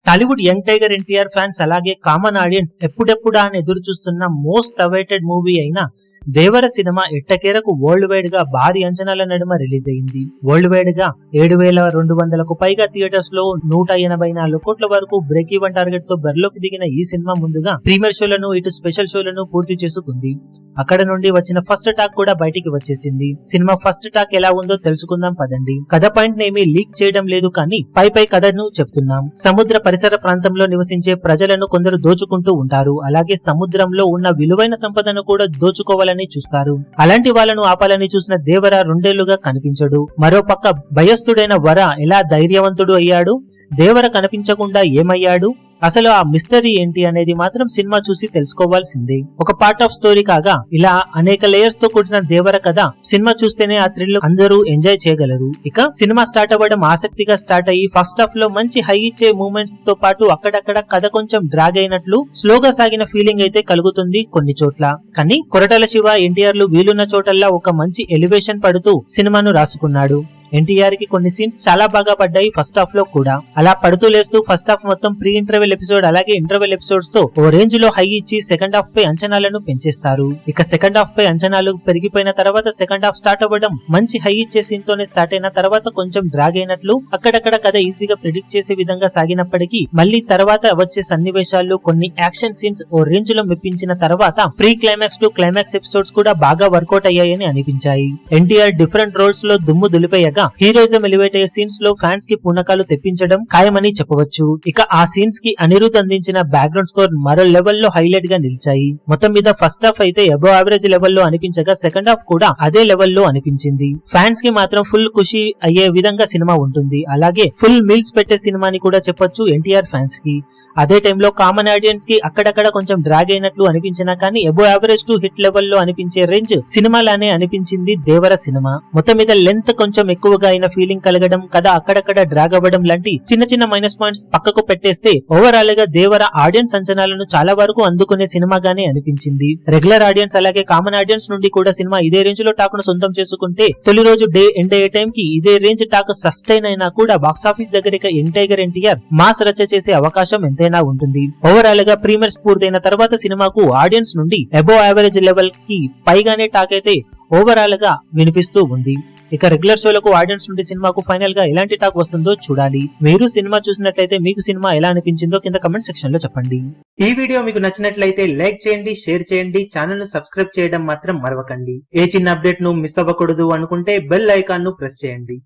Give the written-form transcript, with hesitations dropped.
Tollywood young tiger NTR fans అలాగే common audience ఎప్పుడెప్పుడా అని ఎదురు చూస్తున్న మోస్ట్ అవైటెడ్ మూవీ అయిన దేవర సినిమా ఎట్టకేరకు వరల్డ్ వైడ్ గా భారీ అంచనాల నడుమ రిలీజ్ అయింది. వరల్డ్ వైడ్ గా 7,200కు పైగా థియేటర్స్ లో 184 కోట్ల వరకు బ్రేక్ ఈవెన్ టార్గెట్ తో బరిలోకి దిగిన ఈ సినిమా ముందుగా ప్రీమియర్ షోలను ఇటు స్పెషల్ షోలను పూర్తి చేసుకుంది. అక్కడ నుండి వచ్చిన ఫస్ట్ టాక్ కూడా బయటికి వచ్చేసింది. సినిమా ఫస్ట్ టాక్ ఎలా ఉందో తెలుసుకుందాం పదండి. కథ పాయింట్ నేమి లీక్ చేయడం లేదు కానీ పై కథను చెప్తున్నాం. సముద్ర పరిసర ప్రాంతంలో నివసించే ప్రజలను కొందరు దోచుకుంటూ ఉంటారు. అలాగే సముద్రంలో ఉన్న విలువైన సంపదను కూడా దోచుకోవాలని చూస్తారు. అలాంటి వాళ్ళను ఆపాలని చూసిన దేవర 2 ఏళ్లుగా కనిపించడు. మరో పక్క భయస్థుడైన వర ఎలా ధైర్యవంతుడు అయ్యాడు, దేవర కనిపించకుండా ఏమయ్యాడు, అసలు ఆ మిస్టరీ ఏంటి అనేది మాత్రం సినిమా చూసి తెలుసుకోవాల్సిందే. ఒక పార్ట్ ఆఫ్ స్టోరీ కాగా ఇలా అనేక లేయర్స్ తో కూడిన దేవర కథ సినిమా చూస్తేనే ఆ థ్రిల్ అందరూ ఎంజాయ్ చేయగలరు. ఇక సినిమా స్టార్ట్ అవ్వడం ఆసక్తిగా స్టార్ట్ అయ్యి ఫస్ట్ హాఫ్ లో మంచి హై ఇచ్చే మూమెంట్స్ తో పాటు అక్కడక్కడ కథ కొంచెం డ్రాగ్ అయినట్లు స్లోగా సాగిన ఫీలింగ్ అయితే కలుగుతుంది కొన్ని చోట్ల. కానీ కొరటాల శివ ఎన్టీఆర్లు వీలున్న చోటల్లా ఒక మంచి ఎలివేషన్ పడుతూ సినిమాను రాసుకున్నాడు. ఎన్టీఆర్ కి కొన్ని సీన్స్ చాలా బాగా పడ్డాయి ఫస్ట్ హాఫ్ లో కూడా. అలా పడుతూ లేస్తూ ఫస్ట్ హాఫ్ మొత్తం ప్రీ ఇంటర్వెల్ ఎపిసోడ్ అలాగే ఇంటర్వెల్ ఎపిసోడ్స్ తో ఓ రేంజ్ లో హై ఇచ్చి సెకండ్ హాఫ్ పై అంచనాలను పెంచేస్తారు. ఇక సెకండ్ హాఫ్ పై అంచనాలు పెరిగిపోయిన తర్వాత సెకండ్ హాఫ్ స్టార్ట్ అవ్వడం మంచి హై ఇచ్చే సీన్ తోనే స్టార్ట్ అయిన తర్వాత కొంచెం డ్రాగ్ అయినట్లు అక్కడక్కడ కథ ఈజీగా ప్రిడిక్ట్ చేసే విధంగా సాగినప్పటికీ మళ్ళీ తర్వాత వచ్చే సన్నివేశాలు కొన్ని యాక్షన్ సీన్స్ ఓ రేంజ్ లో మెప్పించిన తర్వాత pre climax to climax episodes కూడా బాగా వర్కౌట్ అయ్యాయని అనిపించాయి. ఎన్టీఆర్ డిఫరెంట్ రోల్స్ లో దుమ్ము దులిపేయగా హీరోయిజం ఎలివేట్ అయ్యే సీన్స్ లో ఫ్యాన్స్ కి పూనకాలు తెప్పించడం ఖాయమని చెప్పవచ్చు. ఇక ఆ సీన్స్ కి అనిరుద్ అందించిన బ్యాక్గ్రౌండ్ స్కోర్ మరో లెవెల్ లో హైలైట్ గా నిలిచాయి. మొత్తం మీద ఫస్ట్ హాఫ్ అయితే అబవ్ యావరేజ్ లెవెల్ లో అనిపించగా సెకండ్ హాఫ్ కూడా అదే లెవెల్ లో అనిపించింది. ఫ్యాన్స్ కి మాత్రం ఫుల్ ఖుషి అయ్యే విధంగా సినిమా ఉంటుంది. అలాగే ఫుల్ మీల్స్ పెట్టే సినిమా అని కూడా చెప్పొచ్చు ఎన్టీఆర్ ఫ్యాన్స్ కి. అదే టైంలో కామన్ ఆడియన్స్ కి అక్కడక్కడ కొంచెం డ్రాగ్ అయినట్లు అనిపించినా కానీ above average to hit level లో అనిపించే రేంజ్ సినిమాలానే అనిపించింది దేవర సినిమా. మొత్తం మీద లెంత్ కొంచెం ఎక్కువగా అయిన ఫీలింగ్ కలగడం, కథ అక్కడక్కడ డ్రాగ్ అవ్వడం లాంటి చిన్న మైనస్ పాయింట్స్ పక్కకు పెట్టేస్తే ఓవరాల్ గా దేవర ఆడియన్స్ అంచనాలను చాలా వరకు అందుకునే సినిమాగానే అనిపించింది. రెగ్యులర్ ఆడియన్స్ అలాగే కామన్ ఆడియన్స్ నుండి కూడా సినిమా ఇదే రేంజ్ లో టాక్ ను సొంతం చేసుకుంటే తొలి రోజు డే ఎండ్ అయ్యే టైం కి ఇదే రేంజ్ టాక్ సస్టైన్ అయినా కూడా బాక్సాఫీస్ దగ్గర యంగ్ టైగర్ ఎన్టీఆర్ మాస్ రచ్చ చేసే అవకాశం ఎంతైనా ఉంటుంది. ఓవరాల్ గా ప్రీమియర్స్ పూర్తయిన తర్వాత సినిమాకు ఆడియన్స్ నుండి అబవ్ యావరేజ్ లెవెల్ కి పైగానే టాక్ అయితే ఓవరాల్ గా వినిపిస్తూ ఉంది. ఇక రెగ్యులర్ షోలకు ఆడియన్స్ నుండి సినిమాకు ఫైనల్ గా ఎలాంటి టాక్ వస్తుందో చూడాలి. మీరు సినిమా చూసినట్లయితే మీకు సినిమా ఎలా అనిపించిందో కింద కమెంట్ సెక్షన్ లో చెప్పండి. ఈ వీడియో మీకు నచ్చినట్లయితే లైక్ చేయండి, షేర్ చేయండి, ఛానల్ ను సబ్స్క్రైబ్ చేయడం మాత్రం మరవకండి. ఏ చిన్న అప్డేట్ ను మిస్ అవ్వకూడదు అనుకుంటే బెల్ ఐకాన్ ను ప్రెస్ చేయండి.